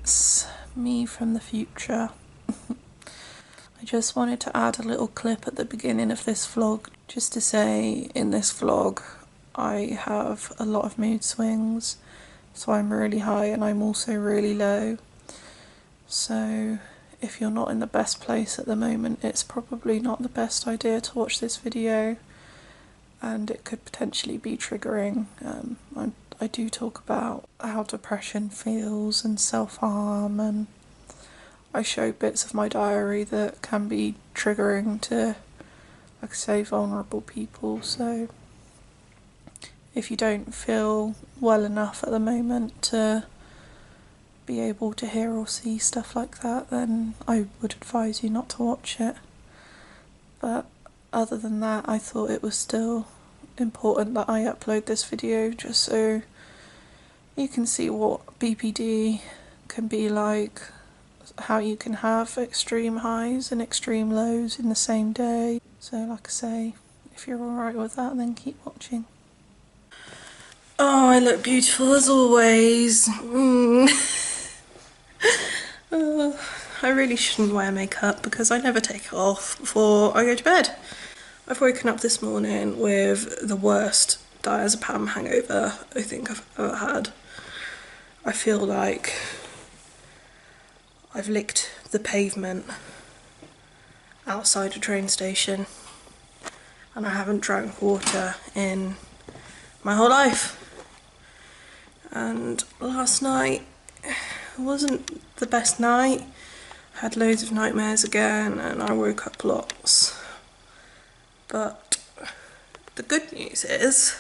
it's me from the future. I just wanted to add a little clip at the beginning of this vlog just to say in this vlog I have a lot of mood swings, so I'm really high and I'm also really low. So if you're not in the best place at the moment, it's probably not the best idea to watch this video, and it could potentially be triggering. I do talk about how depression feels and self-harm, and I show bits of my diary that can be triggering to, like I say, vulnerable people. So if you don't feel well enough at the moment to be able to hear or see stuff like that, then I would advise you not to watch it. But other than that, I thought it was still important that I upload this video just so you can see what BPD can be like, how you can have extreme highs and extreme lows in the same day. So like I say, if you're alright with that, then keep watching. Oh, I look beautiful as always. I really shouldn't wear makeup because I never take it off before I go to bed. I've woken up this morning with the worst diazepam hangover I think I've ever had. I feel like I've licked the pavement outside a train station and I haven't drank water in my whole life. And last night wasn't the best night. I had loads of nightmares again and I woke up lots. But the good news is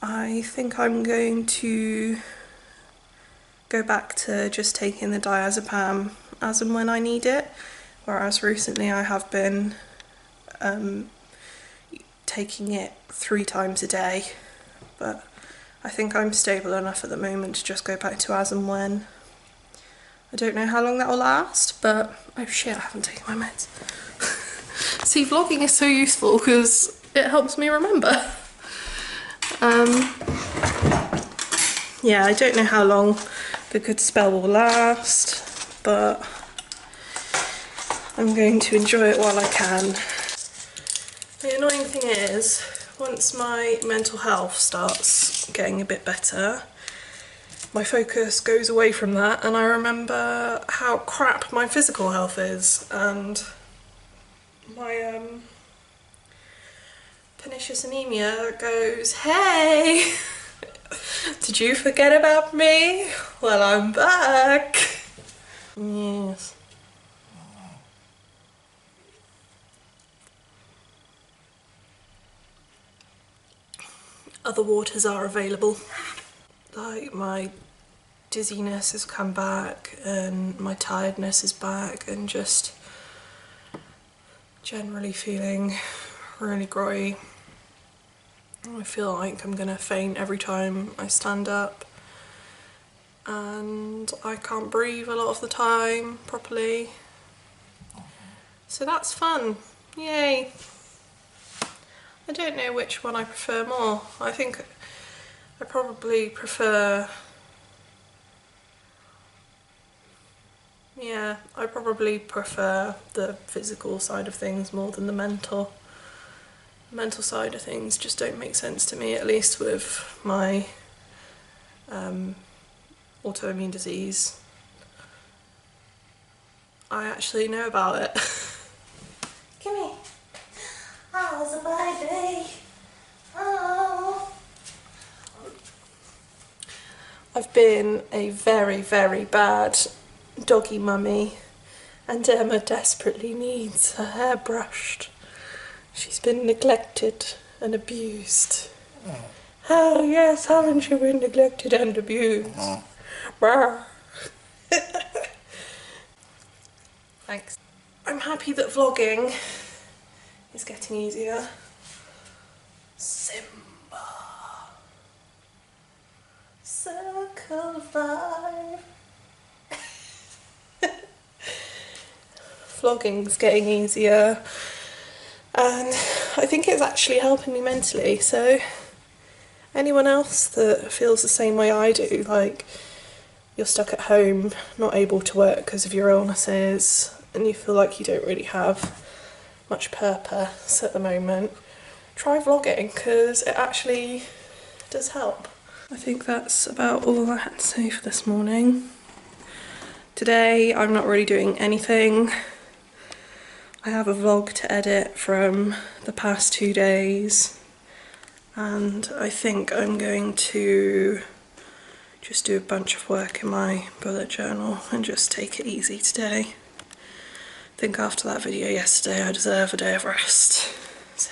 I think I'm going to go back to just taking the diazepam as and when I need it, whereas recently I have been taking it 3 times a day, but I think I'm stable enough at the moment to just go back to as and when. I don't know how long that will last, but oh shit, I haven't taken my meds. See, vlogging is so useful because it helps me remember. Yeah, I don't know how long the good spell will last, but I'm going to enjoy it while I can. The annoying thing is, once my mental health starts getting a bit better, my focus goes away from that and I remember how crap my physical health is, and my pernicious anemia goes, hey! Did you forget about me? Well, I'm back. Yes. Other waters are available. Like, my dizziness has come back and my tiredness is back, and just generally feeling really groggy. I feel like I'm gonna faint every time I stand up, and I can't breathe a lot of the time properly. So that's fun, yay! I don't know which one I prefer more. I think I probably prefer, yeah, I probably prefer the physical side of things more than the mental. Mental side of things just don't make sense to me, at least with my autoimmune disease. I actually know about it. Come here. How's a baby? Oh. I've been a very, very bad doggy mummy, and Emma desperately needs her hair brushed. She's been neglected and abused. Oh yes, haven't you been neglected and abused? Thanks. I'm happy that vlogging is getting easier. Simba. Circle of life. Vlogging's getting easier. And I think it's actually helping me mentally, so anyone else that feels the same way I do, like, you're stuck at home, not able to work because of your illnesses, and you feel like you don't really have much purpose at the moment, try vlogging because it actually does help. I think that's about all I had to say for this morning. Today I'm not really doing anything. I have a vlog to edit from the past 2 days, and I think I'm going to just do a bunch of work in my bullet journal and just take it easy today. I think after that video yesterday I deserve a day of rest. So,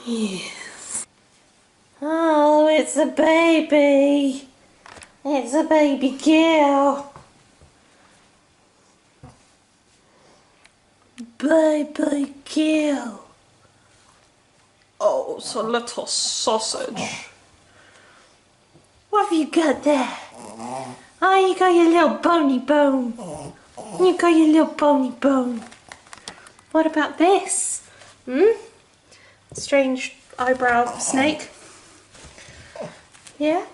yes. Oh, it's a baby. It's a baby girl. Baby girl. Oh, it's a little sausage. What have you got there? Oh, you got your little bony bone. You got your little bony bone. What about this? Strange eyebrow snake? Yeah?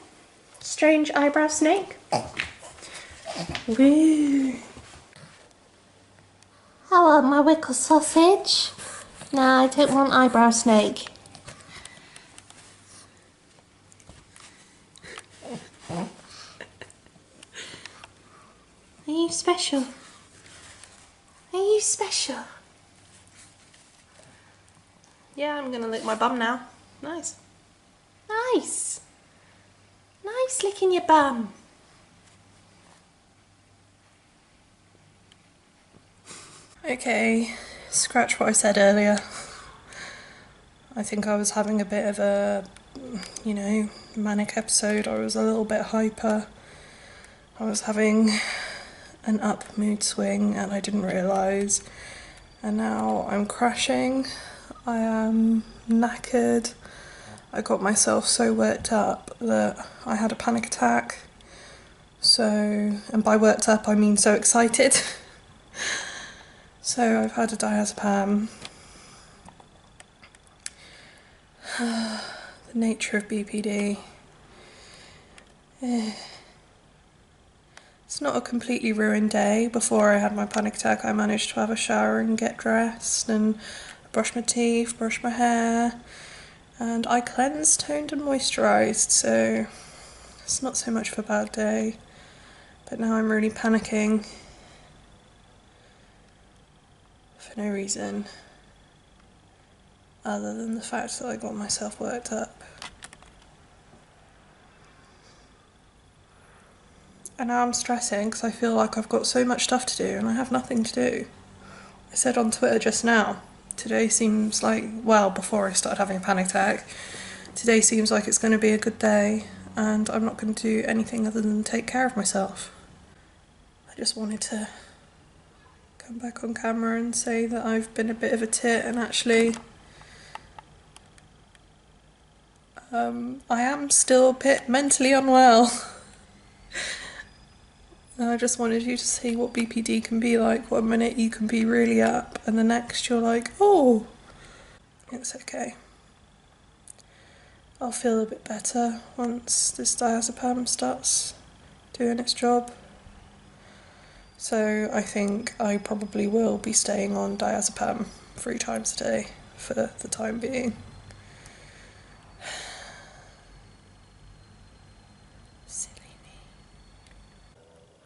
Strange eyebrow snake? Woo. I want my wickle sausage. No, I don't want eyebrow snake. Are you special? Are you special? Yeah, I'm gonna lick my bum now. Nice. Nice. Nice licking your bum. Okay, scratch what I said earlier. I think I was having a bit of a, you know, manic episode. I was a little bit hyper. I was having an up mood swing and I didn't realise. And now I'm crashing. I am knackered. I got myself so worked up that I had a panic attack. So, and by worked up I mean so excited. So I've had a diazepam. The nature of BPD. It's not a completely ruined day. Before I had my panic attack I managed to have a shower and get dressed and brush my teeth, brush my hair, and I cleansed, toned and moisturised, so it's not so much of a bad day. But now I'm really panicking for no reason other than the fact that I got myself worked up. And now I'm stressing because I feel like I've got so much stuff to do and I have nothing to do. I said on Twitter just now, today seems like, well, before I started having a panic attack, today seems like it's going to be a good day and I'm not going to do anything other than take care of myself. I just wanted to come back on camera and say that I've been a bit of a tit and actually I am still a bit mentally unwell. And I just wanted you to see what BPD can be like. 1 minute you can be really up and the next you're like, oh, it's okay. I'll feel a bit better once this diazepam starts doing its job. So I think I probably will be staying on diazepam 3 times a day for the time being.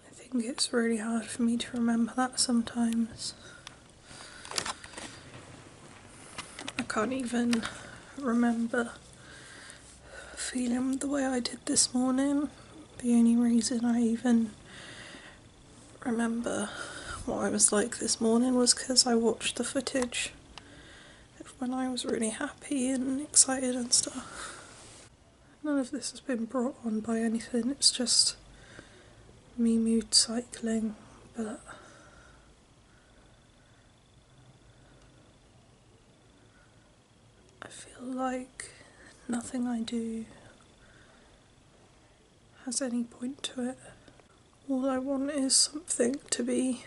I think it's really hard for me to remember that sometimes. I can't even remember feeling the way I did this morning. The only reason I even remember what I was like this morning was because I watched the footage of when I was really happy and excited and stuff. None of this has been brought on by anything, it's just me mood cycling, but I feel like nothing I do has any point to it. All I want is something to be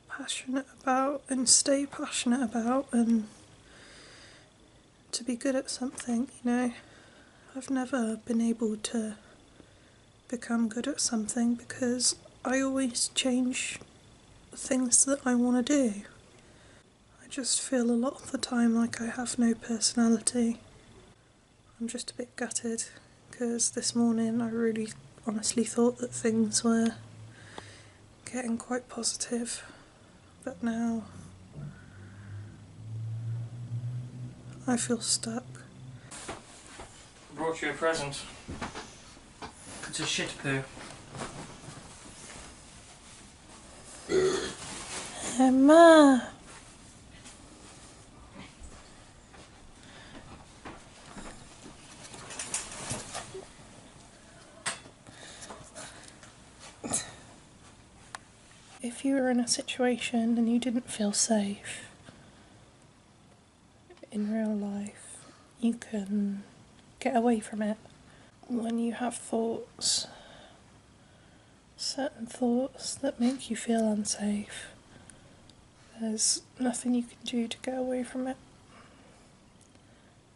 passionate about and stay passionate about and to be good at something, you know. I've never been able to become good at something because I always change things that I want to do. I just feel a lot of the time like I have no personality. I'm just a bit gutted because this morning I really honestly thought that things were getting quite positive, but now I feel stuck. I brought you a present. It's a shit poo. Emma! If you were in a situation and you didn't feel safe in real life, you can get away from it. When you have thoughts, certain thoughts that make you feel unsafe, there's nothing you can do to get away from it.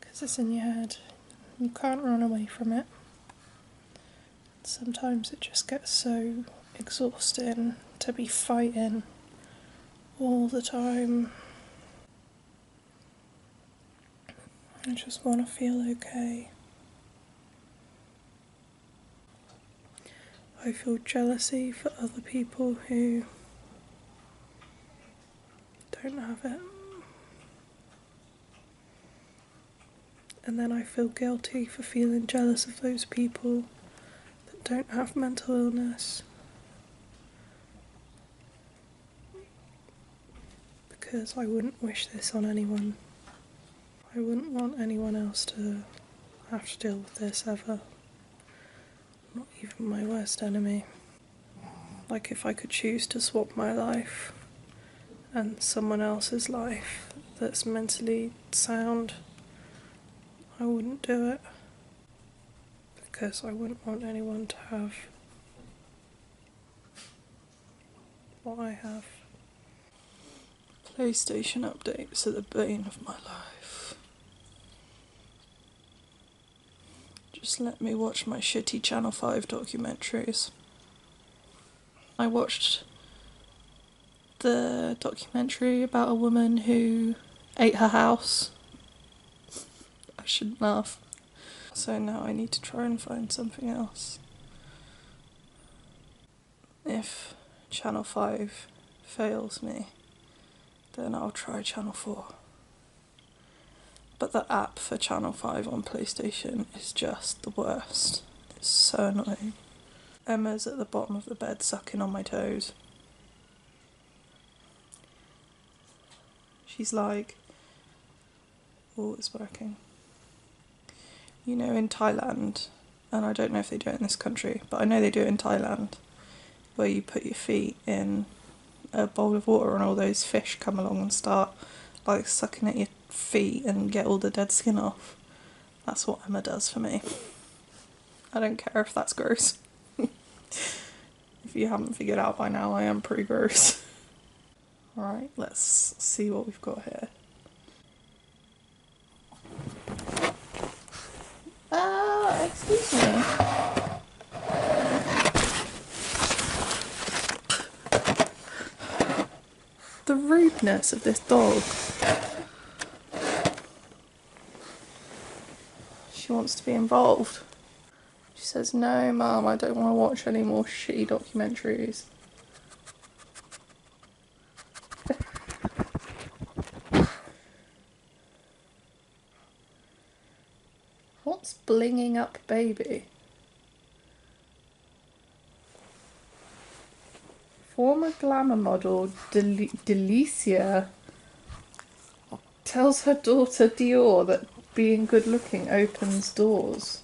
Because it's in your head. You can't run away from it. Sometimes it just gets so exhausting to be fighting all the time. I just want to feel okay. I feel jealousy for other people who don't have it. And then I feel guilty for feeling jealous of those people that don't have mental illness. Because I wouldn't wish this on anyone. I wouldn't want anyone else to have to deal with this ever. Not even my worst enemy. Like if I could choose to swap my life and someone else's life that's mentally sound, I wouldn't do it. Because I wouldn't want anyone to have what I have. PlayStation updates are the bane of my life. Just let me watch my shitty Channel 5 documentaries. I watched the documentary about a woman who ate her house. I shouldn't laugh. So now I need to try and find something else. If Channel 5 fails me, then I'll try Channel 4. But the app for Channel 5 on PlayStation is just the worst. It's so annoying. Emma's at the bottom of the bed sucking on my toes. She's like, oh, it's working. You know, in Thailand, and I don't know if they do it in this country, but I know they do it in Thailand, where you put your feet in a bowl of water and all those fish come along and start like sucking at your feet and get all the dead skin off. That's what Emma does for me. I don't care if that's gross. If you haven't figured out by now, I am pretty gross. Alright, let's see what we've got here. Excuse me. The rudeness of this dog. She wants to be involved. She says, no, Mum, I don't want to watch any more shitty documentaries. What's blinging up, baby? Former glamour model Delicia tells her daughter Dior that being good looking opens doors.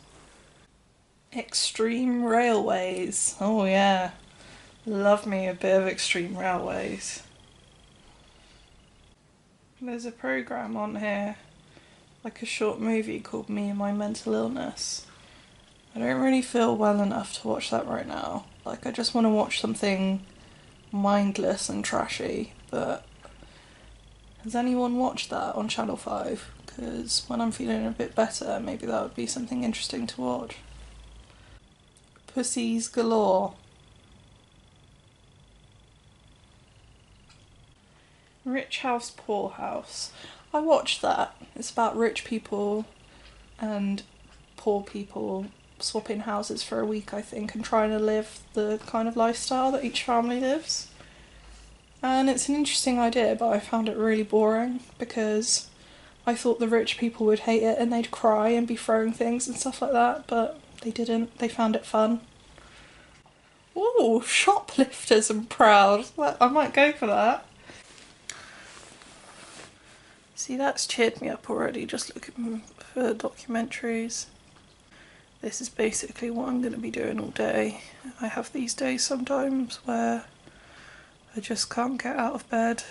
Extreme railways. Oh yeah. Love me a bit of extreme railways. There's a programme on here, like a short movie called Me and My Mental Illness. I don't really feel well enough to watch that right now. Like I just want to watch something mindless and trashy, but has anyone watched that on Channel 5? Because when I'm feeling a bit better, maybe that would be something interesting to watch. Pussies galore. Rich House, Poor House. I watched that. It's about rich people and poor people swapping houses for a week, I think, and trying to live the kind of lifestyle that each family lives. And it's an interesting idea, but I found it really boring because I thought the rich people would hate it and they'd cry and be throwing things and stuff like that, but they didn't. They found it fun. Ooh, shoplifters and proud. I might go for that. See, that's cheered me up already, just looking for documentaries. This is basically what I'm going to be doing all day. I have these days sometimes where I just can't get out of bed.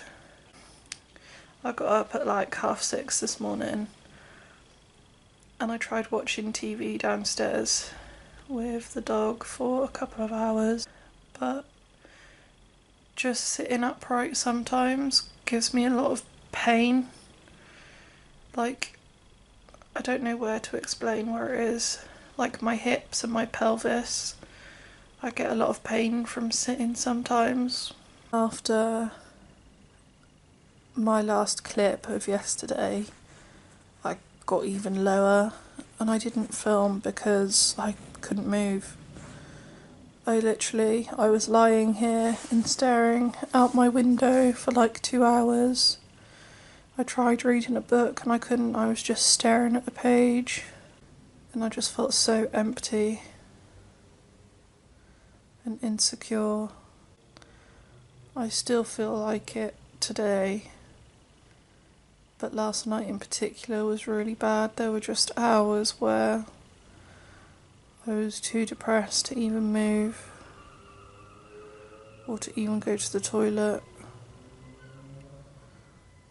I got up at like 6:30 this morning and I tried watching TV downstairs with the dog for a couple of hours, but just sitting upright sometimes gives me a lot of pain. Like, I don't know where to explain where it is. Like my hips and my pelvis, I get a lot of pain from sitting sometimes. After my last clip of yesterday, I got even lower and I didn't film because I couldn't move. I was lying here and staring out my window for like 2 hours. I tried reading a book and I couldn't. I was just staring at the page and I just felt so empty and insecure. I still feel like it today, but last night in particular was really bad. There were just hours where I was too depressed to even move or to even go to the toilet.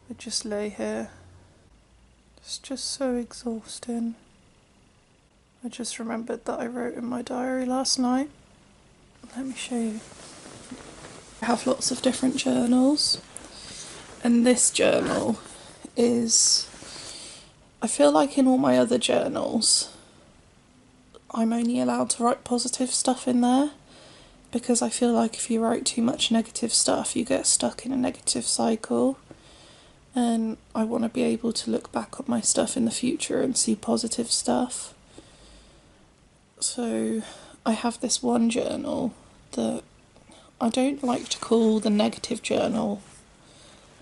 I just lay here. It's just so exhausting. I just remembered that I wrote in my diary last night. Let me show you. I have lots of different journals, and this journal is, I feel like in all my other journals I'm only allowed to write positive stuff in there, because I feel like if you write too much negative stuff you get stuck in a negative cycle, and I want to be able to look back on my stuff in the future and see positive stuff. So I have this one journal that I don't like to call the negative journal,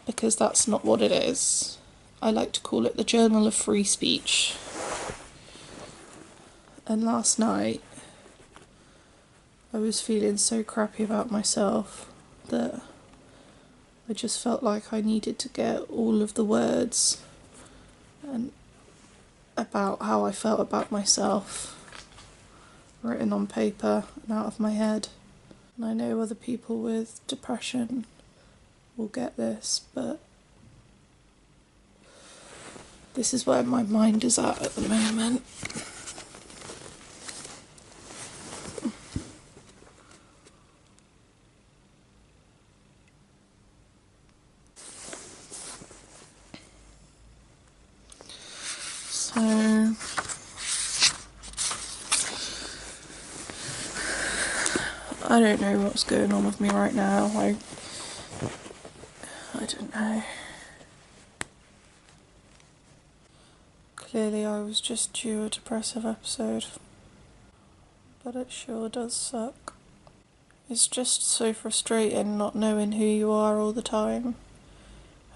because that's not what it is. I like to call it the Journal of Free Speech. And last night I was feeling so crappy about myself that I just felt like I needed to get all of the words and about how I felt about myself written on paper and out of my head. And I know other people with depression will get this, but this is where my mind is at the moment. So I don't know what's going on with me right now. I don't know. Clearly I was just due a depressive episode, but it sure does suck. It's just so frustrating not knowing who you are all the time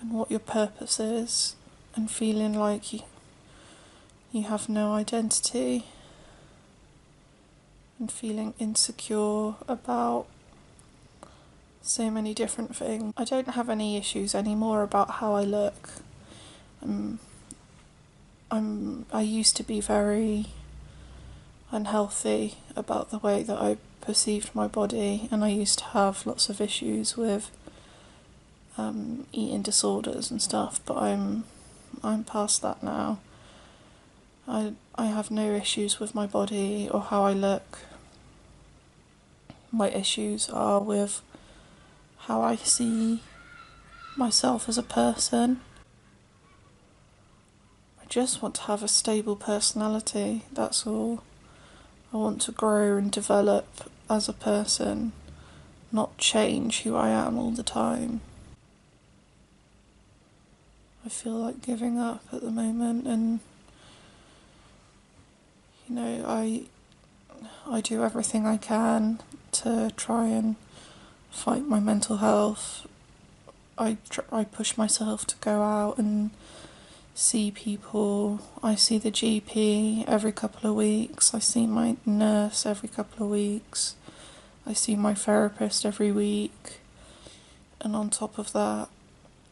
and what your purpose is, and feeling like you have no identity, and feeling insecure about so many different things. I don't have any issues anymore about how I look. I used to be very unhealthy about the way that I perceived my body, and I used to have lots of issues with eating disorders and stuff, but I'm past that now. I have no issues with my body or how I look. My issues are with how I see myself as a person. I just want to have a stable personality, that's all. I want to grow and develop as a person, not change who I am all the time. I feel like giving up at the moment, and I do everything I can to try and fight my mental health. I push myself to go out and see people. I see the GP every couple of weeks. I see my nurse every couple of weeks. I see my therapist every week. And on top of that,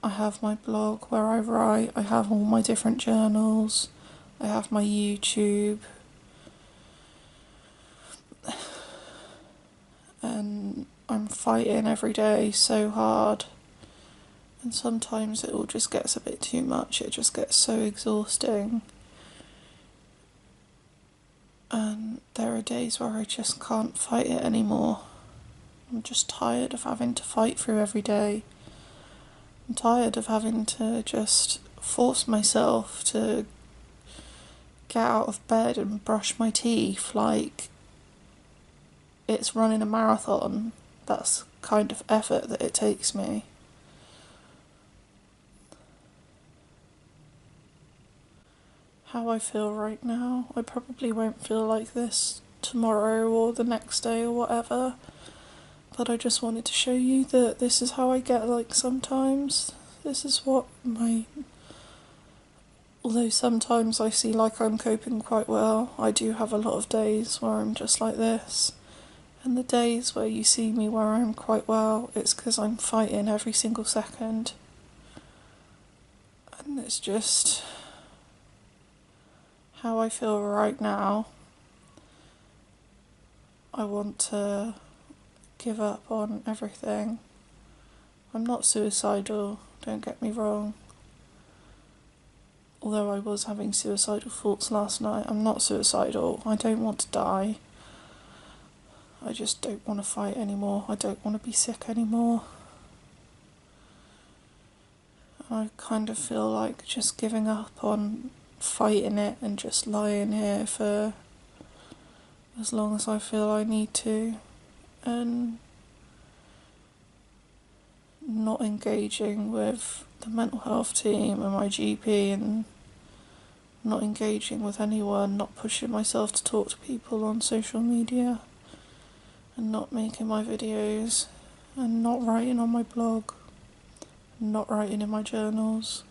I have my blog where I write. I have all my different journals. I have my YouTube. And I'm fighting every day so hard. And sometimes it all just gets a bit too much. It just gets so exhausting. And there are days where I just can't fight it anymore. I'm just tired of having to fight through every day. I'm tired of having to just force myself to get out of bed and brush my teeth like it's running a marathon. That's the kind of effort that it takes me. How I feel right now, I probably won't feel like this tomorrow or the next day or whatever, but I just wanted to show you that this is how I get like sometimes. This is what although sometimes I see like I'm coping quite well, I do have a lot of days where I'm just like this. And the days where you see me where I'm quite well, it's because I'm fighting every single second. And it's just how I feel right now. I want to give up on everything. I'm not suicidal, don't get me wrong. Although I was having suicidal thoughts last night, I'm not suicidal. I don't want to die. I just don't want to fight anymore. I don't want to be sick anymore. I kind of feel like just giving up on fighting it and just lying here for as long as I feel I need to, and not engaging with the mental health team and my GP, and not engaging with anyone, not pushing myself to talk to people on social media, and not making my videos, and not writing on my blog, and not writing in my journals.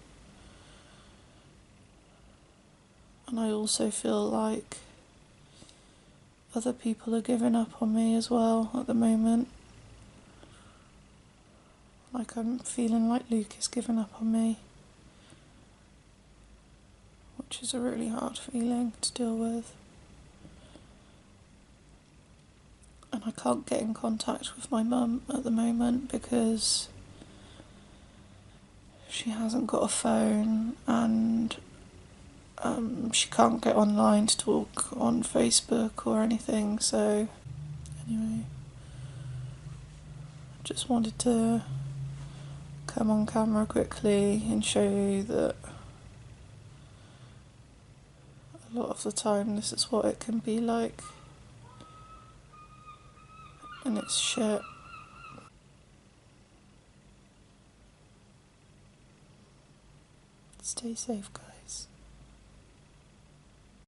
And I also feel like other people are giving up on me as well at the moment. Like I'm feeling like Luke is giving up on me, which is a really hard feeling to deal with. And I can't get in contact with my mum at the moment because she hasn't got a phone, and she can't get online to talk on Facebook or anything. So anyway, I just wanted to come on camera quickly and show you that a lot of the time this is what it can be like, and it's shit. Stay safe, guys.